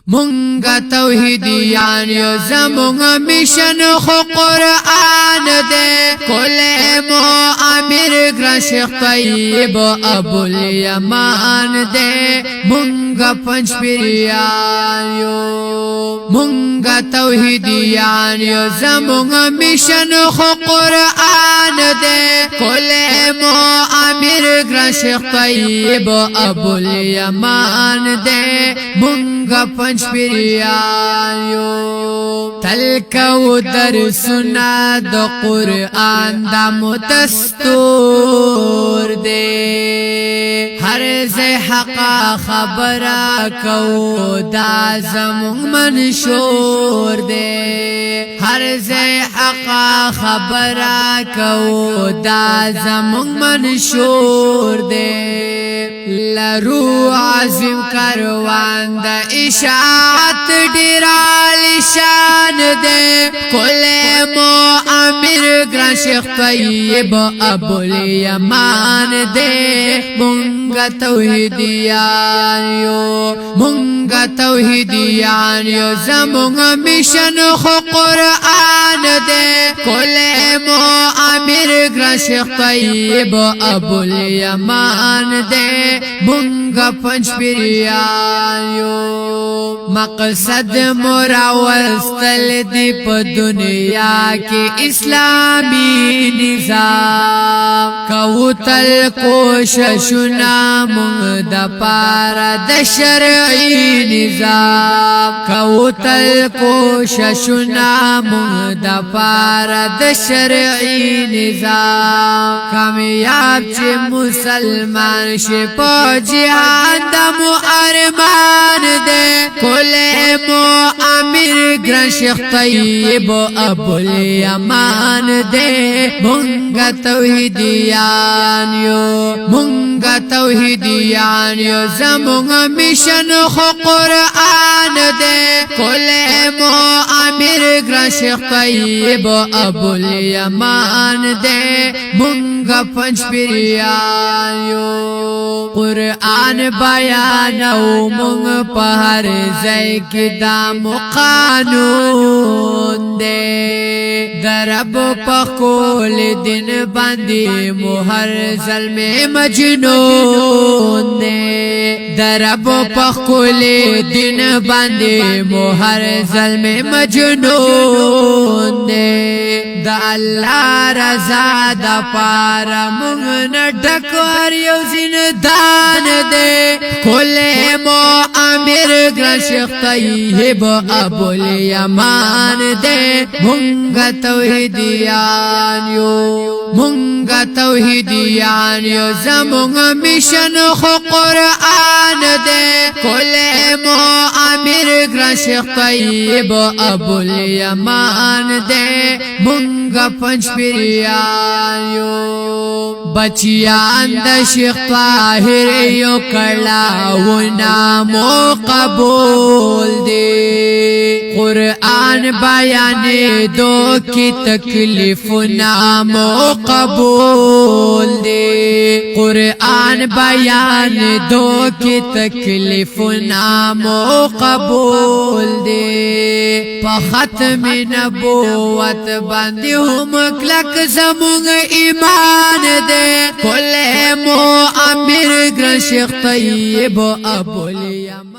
منگا توحیدیان یو زمونگا میشن خو قرآن دے کل امیر گران شیخ طیب ابوالیمان دے منگا پنچ پیریان یو منگا توحیدیان یو زمونگا میشن خو قرآن دے کل امیر گران شیخ طیب ابوالیمان دے منگا پنچ پیریان یو تلکو در سنا د قرآن دا متستور دے ہر زی حقا خبرہ کو دا زمون منشور دے ہر زی حقا خبرہ کو دا زمون منشور دے لرو عظیم کروان دا اشاعت ڈیرالی شان دے کل امیر گران شیخ طیب ابوالیمان دے منگا توحیدیان یو منگا توحیدیان یو زمونگا میشن خو قرآن دے کل امیر گران شیخ طیب ابوالیمان دے منگا پنچ پیریان یو مقصد مراوستل دی پا دنیا کی اسلامی نظام کوتل کوششنا منگ دا پارا دا شرعی نظام کوتل کوششنا منگ دا پارا دا شرعی نظام کامیاب چی مسلمان شپا جہان دا ارمان دے کل امیر گران شیخ طیب ابوالیمان دے منگا توحیدیان یو منگا توحیدیان یو زمونگا میشن خو قرآن دے کل امیر گران شیخ طیب ابوالیمان دے منگا پنچ پیریان یو قرآن بیانو منگ پہر زی کی دام قانون دے درب پخول دن باندی مہر ظلم مجنون دے درب پخول دن باندی مہر ظلم مجنون دے دا اللہ رضا دا پارا منگ نڈکور یو زندان دے کل امیر گران شیخ طیب ابوالیمان دے منگا توحیدیان یو منگا توحیدیان یو زمونگا میشن خو قرآن دے کل امیر گران شیخ طیب ابوالیمان دے منگا پنچ پیریان یو بچیان دا شیخ طاہر یو کڑاونا مو قبول دے قرآن بیانے دو کی تکلیف نامو قبول دے قرآن بیان دو کی تکلیف نامو قبول دے پا ختم نبوت باندی ہم کلک زمونگ ایمان دے کل امیر گران شیخ طیب ابوالیمان